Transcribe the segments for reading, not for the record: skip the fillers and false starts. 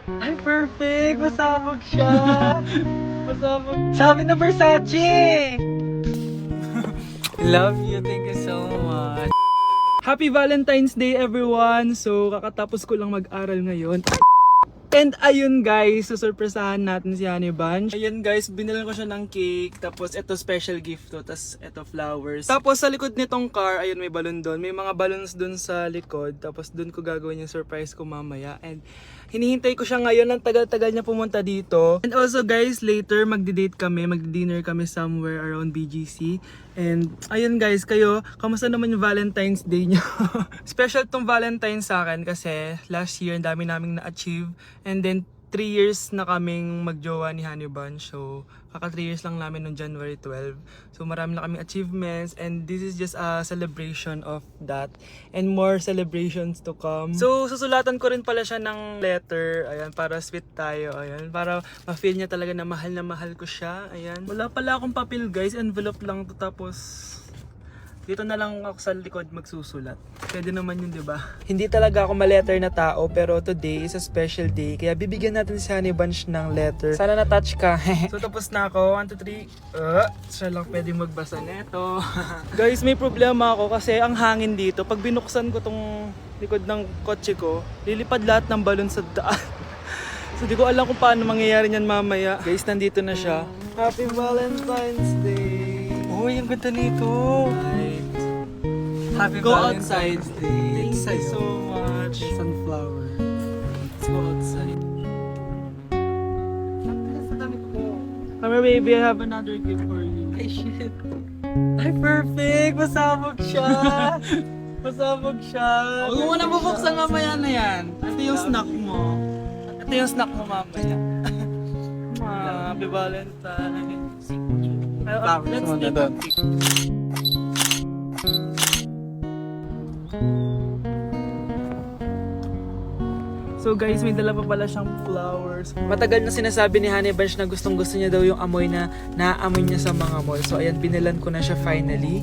Ay, perfect! Masabog siya! Masabog. Sabi na Versace! Love you. Thank you so much. Happy Valentine's Day, everyone! So, kakatapos ko lang mag-aral ngayon. And ayun guys, susurpresahan natin si Honey Bunch. Ayun guys, binilan ko siya ng cake. Tapos ito special gift to. Tapos ito flowers. Tapos sa likod nitong car, ayun may balon doon. May mga balloons doon sa likod. Tapos doon ko gagawin yung surprise ko mamaya. And hinihintay ko siya ngayon. Ang tagal-tagal niya pumunta dito. And also guys, later magdi-date kami. Magdi-dinner kami somewhere around BGC. And ayun guys, kayo, kamusta naman yung Valentine's Day niyo? Special tong Valentine's sa akin kasi last year ang dami naming na-achieve. And then 3 years na kaming magjowa ni Honey Bunch. So kaka 3 years lang namin noong January 12. So marami na kaming achievements and this is just a celebration of that. And more celebrations to come. So susulatan ko rin pala siya ng letter. Ayan, para sweet tayo. Ayan, para ma-feel niya talaga na mahal ko siya. Ayan. Wala pala akong papel guys. Envelope lang to, tapos dito na lang ako sa likod magsusulat. Pwede naman yun, di ba? Hindi talaga ako ma-letter na tao, pero today is a special day. Kaya bibigyan natin si Honey Bunch ng letter. Sana na-touch ka. So tapos na ako. 1, 2, 3. Siya lang pwede magbasa neto. Guys, may problema ako kasi ang hangin dito. Pag binuksan ko tong likod ng kotse ko, lilipad lahat ng balon sa daan. So di ko alam kung paano mangyayari niyan mamaya. Guys, nandito na siya. Happy Valentine's Day! Uy, ang ganda nito! Happy Go Valentine's outside. Day! Thank Thank you so much! Sunflower. Let's go outside. Come here, baby, I have another gift for you. Ay, shit. Ay, perfect! Masabog siya! Masabog siya! Huwag mo muna bubuksan mamaya na yan. Ito yung snack mo. Ito yung snack mo mamaya. Happy Valentine's. Let's take a pic. So guys, may dala pa pala siyang flowers. Matagal na sinasabi ni Honey Bunch na gustong gusto niya daw yung amoy na naaamoy niya sa mga mall. So ayan, binilan ko na siya finally.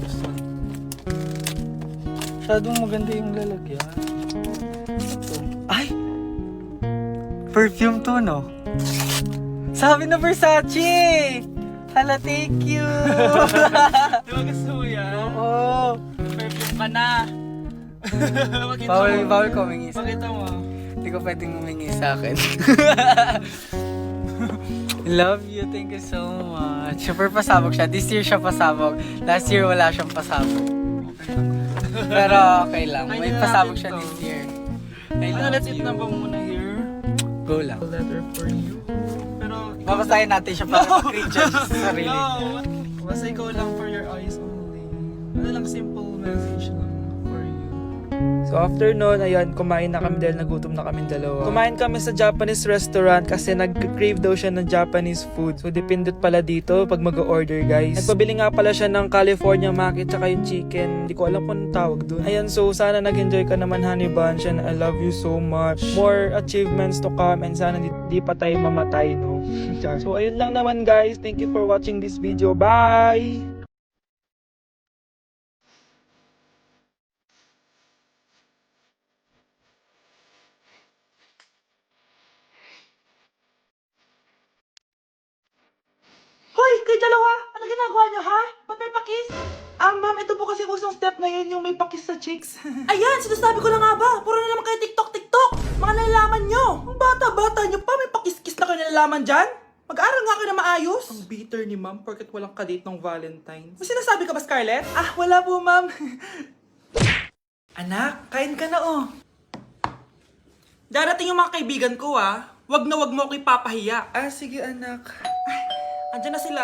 Masyadong maganda yung lalagyan. Ay! Perfume to, no? Sabi na Versace! Hala, thank you! Di ba gusto mo yan? Oo! Perfume ka na! Bawal ko humingi. Pakita mo. Hindi ko pwedeng humingi sa akin. Love you, thank you so much. Super pasabog siya. This year siya pasabog. Last year wala siyang pasabog. Pero okay lang. May pasabog siya this year. I love Let's eat you. na ba muna here? Go lang. A letter for you. Pero Babasahin natin siya para mag-recharge sa sarili. No! Basta ikaw lang for your eyes only. Ano lang, simple message lang for you. So after nun, ayan, kumain na kami dahil nagutom na kami dalawa. Kumain kami sa Japanese restaurant kasi nag-crave daw siya ng Japanese food. So dependent pala dito pag mag-order, guys. Nagpabili nga pala siya ng California Maki tsaka yung chicken. Hindi ko alam kung anong tawag dun. Ayan, so sana nag-enjoy ka naman, Honey Bunch, and I love you so much. More achievements to come and sana di pa tayo mamatay, no? So ayun lang naman, guys. Thank you for watching this video. Bye! Hoy, kayo dalawa! Ano ginagawa niyo, ha? Ba't may pakis? Ma'am, ito po kasi usong step na yun, yung may pakis sa chicks. Ayan, sinasabi ko na nga ba? Puro na naman kayo TikTok! Mga nalalaman nyo! Ang bata-bata nyo pa, may pakis-kis na kayo nalalaman dyan? Mag-aaral nga kayo na maayos! Ang bitter ni ma'am, porket walang kadate ng Valentine's. May sinasabi ka ba, Scarlett? Wala po, ma'am. Anak, kain ka na, oh. Darating yung mga kaibigan ko, Wag na wag mo ako ipapahiya. Sige, anak. Andyan na sila.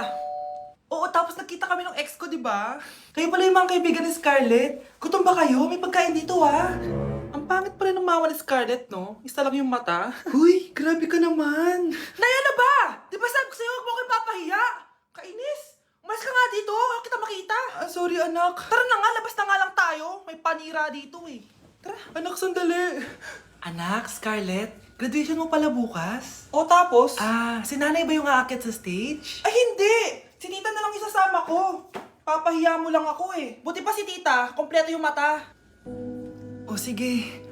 Oo, tapos nakita kami ng ex ko, di ba? Kayo pala yung mga kaibigan ni Scarlett. Gutom ba kayo? May pagkain dito, Ang pangit pala ng mama ni Scarlett, no? Isa lang yung mata. Huy, grabe ka naman. Naya na ba? Di ba sabi ko sa'yo, wag mo ako ipapahiya? Kainis! Umalis ka nga dito, huwag kita makita. Sorry, anak. Tara na nga, labas na nga lang tayo. May panira dito, Tara. Anak, sandali. Anak, Scarlett, graduation mo pala bukas? O tapos? Si nanay ba yung aakit sa stage? Ay, hindi! Si tita na lang isasama ko. Papahiya mo lang ako Buti pa si tita, kompleto yung mata. O sige,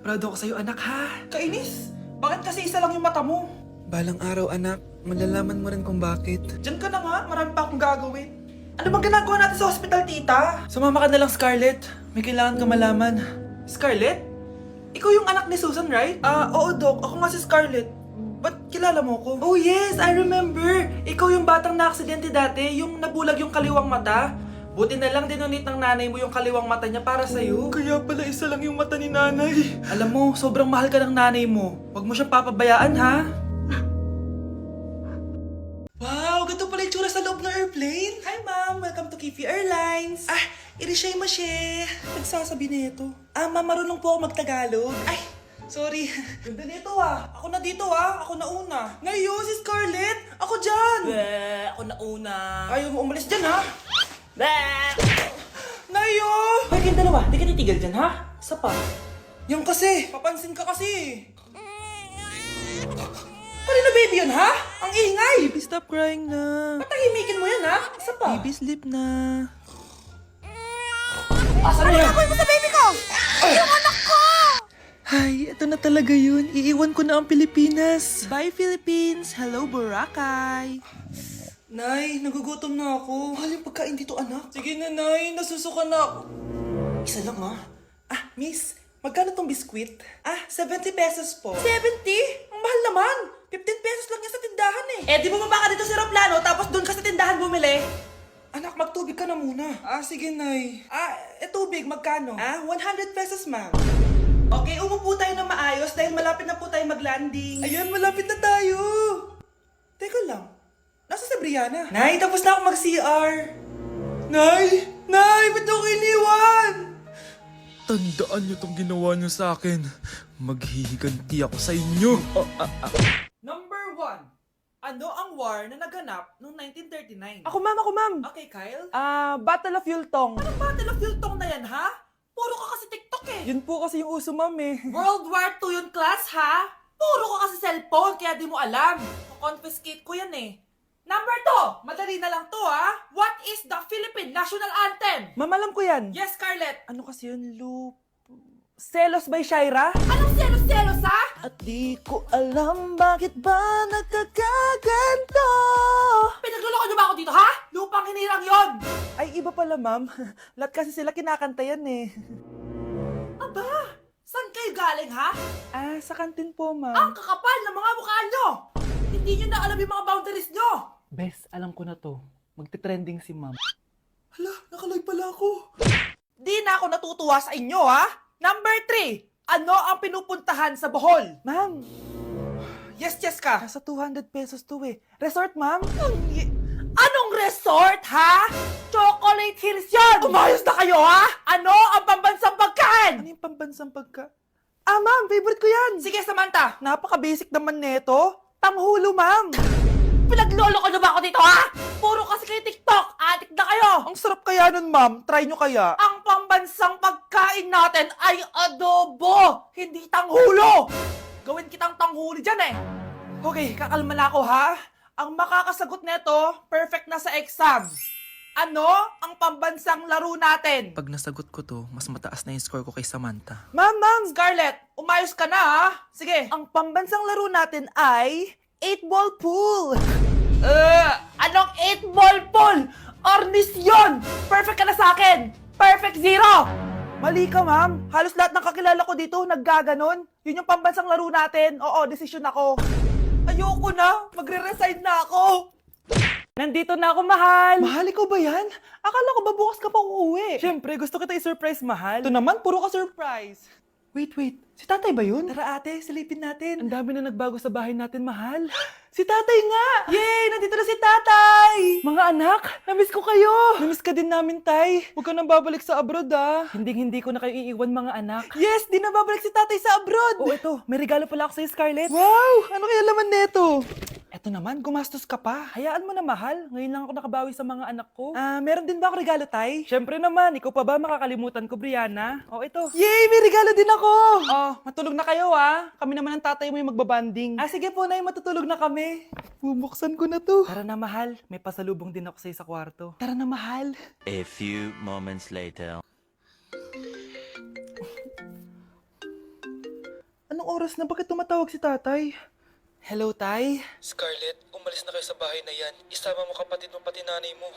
proud ako sa'yo, anak, ha? Kainis! Bakit kasi isa lang yung mata mo? Balang araw anak, malalaman mo rin kung bakit. Diyan ka na nga, marami pa akong gagawin. Ano bang ginagawa natin sa hospital, tita? Sumama ka na lang, Scarlett. May kailangan ka malaman. Scarlett? Ikaw yung anak ni Susan, right? Oo, Doc. Ako nga si Scarlett. Ba't kilala mo ko? Oh yes, I remember. Ikaw yung batang na-aksidente dati, yung nabulag yung kaliwang mata. Buti na lang dinonate ng nanay mo yung kaliwang mata niya para sa'yo. Kaya pala isa lang yung mata ni nanay. Alam mo, sobrang mahal ka ng nanay mo. Huwag mo siyang papabayaan, ha? Wow, ganito pala yung tsura sa loob ng airplane. Hi, ma'am. Welcome to Kifi Airlines. Irishay mashe. Nagsasabi nito. Ma'am, marunong po ako magtagalog. Ay, sorry. Ganda nito, Ako na dito, Ako na una. Ngayon, si Scarlett. Ako dyan. Ako na una. Ayaw mo umalis dyan, ha? Ngayon! Hoy, kayong dalawa, di ka titigil dyan, ha? Isa pa. Yung kasi, papansin ka kasi. Kanina baby yun, ha? Ang ingay! Baby, stop crying na. Patahimikin mo yan, ha? Isa pa. Baby, sleep na. Asan na yan? Ano sa baby ko? Yung anak ko! Ay, ito na talaga yun. Iiwan ko na ang Pilipinas. Bye, Philippines! Hello, Boracay! Nay, nagugutom na ako. Mahal yung pagkain dito, anak. Sige na, Nay. Nasusuka na ako. Isa lang, ha? Miss, magkano tong biskwit? 70 pesos po. 70? Ang mahal naman. 15 pesos lang yan sa tindahan di bumaba ka dito sa aeroplano tapos doon ka sa tindahan bumili? Anak, magtubig ka na muna. Sige, Nay. Tubig, magkano? 100 pesos, ma'am. Okay, umupo tayo na maayos dahil malapit na po tayo mag-landing. Ayun, malapit na tayo. Teka lang. Nasa si Brianna? Nay, tapos na ako mag-CR. Nay! Nay! Ba't ako iniwan? Tandaan niyo tong ginawa niyo sa akin. Maghihiganti ako sa inyo. Number 1. Ano ang war na naganap noong 1939? Ako ma'am. Okay, Kyle. Battle of Yultong. Anong Battle of Yultong na yan, ha? Puro ka kasi TikTok eh. Yun po kasi yung uso ma'am eh. World War II yun, class, ha? Puro ka kasi cellphone, kaya di mo alam. Confiscate ko yan eh. Number 2. Madali na lang to, ha? What is the Philippine National Anthem? Ma'am, alam ko yan. Yes, Scarlett. Ano kasi yun, Selos by Shaira? Anong selos-selos, ha? At di ko alam bakit ba nagkakaganto. Pinagluloko niyo ba ako dito, ha? Lupang hinirang yon. Ay, iba pala ma'am. Lahat kasi sila kinakanta yan eh. Aba, saan kayo galing, ha? Sa kantin po Ang ma'am. kakapal ng mga mukha nyo! Hindi nyo na alam yung mga boundaries nyo! Bes, alam ko na to. Magte-trending si ma'am. Hala, nakalive pala ako. Di na ako natutuwa sa inyo, ha? Number 3. Ano ang pinupuntahan sa Bohol? Ma'am, Yes ka. nasa 200 pesos to eh. Resort ma'am? Anong resort, ha? Chocolate Hills yun! Umayos na kayo, ha? Ano ang pambansang pagkain? Ano yung pambansang pagka... Ma'am, favorite ko yan. Sige, Samantha. Napaka-basic naman neto. Tanghulo, ma'am. Pinaglolo ko na ba ako dito, ha? Puro kasi kayo TikTok. Adik na kayo. Ang sarap kaya nun, ma'am. Try nyo kaya. Ang pambansang pagkain natin ay adobo, hindi tanghulo. Gawin kitang tanghuli dyan eh. Okay, kakalma na ako ha. Ang makakasagot neto, perfect na sa exam. Ano ang pambansang laro natin? Pag nasagot ko to, mas mataas na yung score ko kay Samantha. Ma'am, Scarlett, umayos ka na ha. Sige. ang pambansang laro natin ay 8-ball pool. Anong 8-ball pool? Ornis yun! Perfect ka na sa akin! Perfect 0! Mali ka, ma'am. Halos lahat ng kakilala ko dito naggaganon. Yun yung pambansang laro natin. Oo, desisyon ako. Ayoko na. Magre-resign na ako. Nandito na ako, mahal. Mahal, ikaw ba yan? Akala ko ba bukas ka pa uuwi? Siyempre, gusto kita i-surprise, mahal. Ito naman, puro ka surprise. Wait. Si tatay ba yun? Tara ate, silipin natin. Ang dami na nagbago sa bahay natin, mahal. Si tatay nga! Yay! Nandito na si tatay! Mga anak, namiss ko kayo! Namiss ka din namin, tay. Huwag ka nang babalik sa abroad, ah. Hindi ko na kayo iiwan, mga anak. Yes! Di na babalik si tatay sa abroad! Oh, ito. May regalo pala ako sa'yo, Scarlett. Wow! Ano kaya laman neto? Eto naman, gumastos ka pa. Hayaan mo na, mahal. Ngayon lang ako nakabawi sa mga anak ko. Meron din ba ako regalo, tay? Siyempre naman. Ikaw pa ba makakalimutan ko, Brianna? Oh, ito. Yay! May regalo din ako! Oh, matulog na kayo, ah. Kami naman ang tatay mo yung magbabanding. Sige po, Nay. Matutulog na kami. Bubuksan ko na to. Tara na, mahal. May pasalubong din ako sa'yo sa kwarto. Tara na, mahal. A few moments later. Anong oras na? Bakit tumatawag si tatay? Hello, tay? Scarlett, umalis na kayo sa bahay na yan. Isama mo kapatid mo pati nanay mo.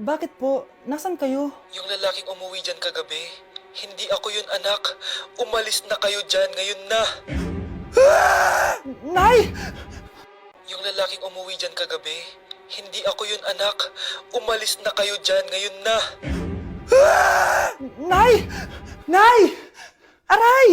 Bakit po? Nasaan kayo? Yung lalaking umuwi dyan kagabi, hindi ako yun anak. Umalis na kayo dyan ngayon na. Nay! Yung lalaking umuwi dyan kagabi, hindi ako yun anak. Umalis na kayo dyan ngayon na. Nay! Nay! Aray!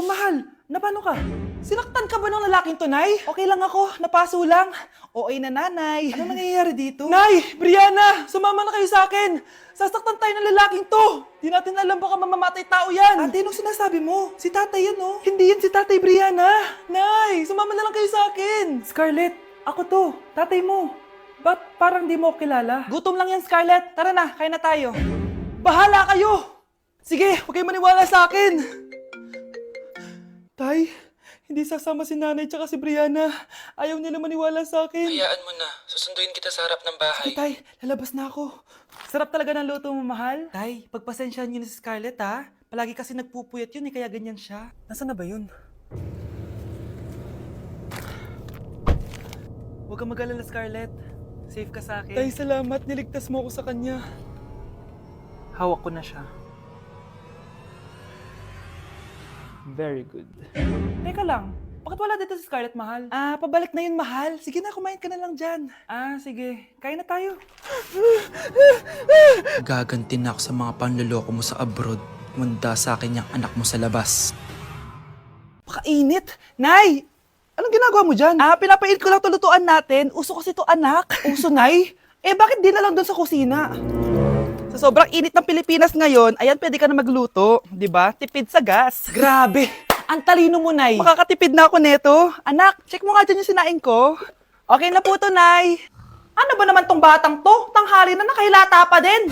Mahal. Napano ka? Sinaktan ka ba ng lalaking to, Nay? Okay lang ako. Napaso lang. Okay na, nanay. Ano nangyayari dito? Nay! Brianna! Sumama na kayo sa akin! Sasaktan tayo ng lalaking to! Di natin alam baka mamamatay tao yan! Ate, anong sinasabi mo? Si tatay yan, oh. Hindi yan si tatay, Brianna! Nay! Sumama na lang kayo sa akin! Scarlett, ako to. Tatay mo. Ba't parang di mo ako kilala? Gutom lang yan, Scarlett. Tara na, kain na tayo. Bahala kayo! Sige, huwag kayo maniwala sa akin! Tay, hindi sasama si nanay tsaka si Brianna. Ayaw nila maniwala sa akin. Hayaan mo na. Susunduin kita sa harap ng bahay. Sige, tay, lalabas na ako. Sarap talaga ng luto mo, mahal. Tay, pagpasensyahan niyo na si Scarlett, ha? Palagi kasi nagpupuyat yun, kaya ganyan siya. Nasaan na ba yun? Huwag kang mag-alala, Scarlett. Safe ka sa akin. Tay, salamat. Niligtas mo ako sa kanya. Hawak ko na siya. Very good. Teka lang, bakit wala dito si Scarlett, mahal? Pabalik na yun, mahal. Sige na, kumain ka na lang dyan. Sige. Kain na tayo. Gaganti na ako sa mga panloloko mo sa abroad. Munda sa akin yung anak mo sa labas. Pakainit. Nay! Anong ginagawa mo dyan? Pinapainit ko lang tulutuan natin. Uso kasi to, anak. Uso, Nay? Bakit di na lang doon sa kusina? Sa sobrang init ng Pilipinas ngayon, ayan, pwede ka na magluto. Di ba? Tipid sa gas. Grabe! Ang talino mo, Nay. Makakatipid na ako neto. Anak, check mo nga dyan yung sinaing ko. Okay na po to, Nay. Ano ba naman tong batang to? Tanghali na nakahilata pa din.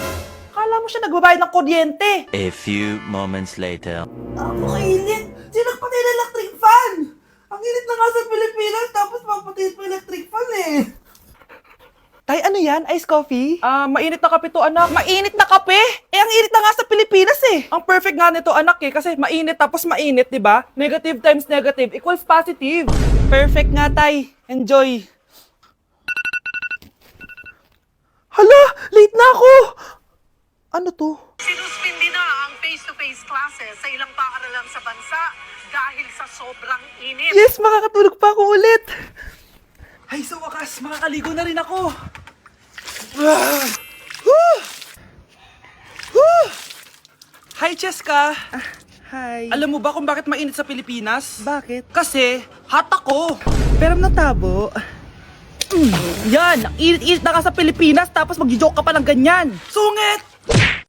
Kala mo siya nagbabayad ng kuryente. A few moments later. Ang init! Sinagpatay na electric fan! Ang init na nga sa Pilipinas, tapos papatayin pa electric fan eh. Tay, ano yan? Ice coffee? Mainit na kape to, anak. Mainit na kape? Ang init na nga sa Pilipinas eh. Ang perfect nga nito, anak eh, kasi mainit tapos mainit, di ba? Negative times negative equals positive. Perfect nga, Tay. Enjoy. Hala! Late na ako! Ano to? Sinuspindi na ang face-to-face classes sa ilang paaralan sa bansa dahil sa sobrang init. Yes, makakatulog pa ako ulit. Ay, sa wakas, makakaligo na rin ako. Hi, Cheska. Hi. Alam mo ba kung bakit mainit sa Pilipinas? Bakit? Kasi, hot ako. Pero natabo. Yan, ang init-init na ka sa Pilipinas tapos mag-joke ka pa ng ganyan. Sungit!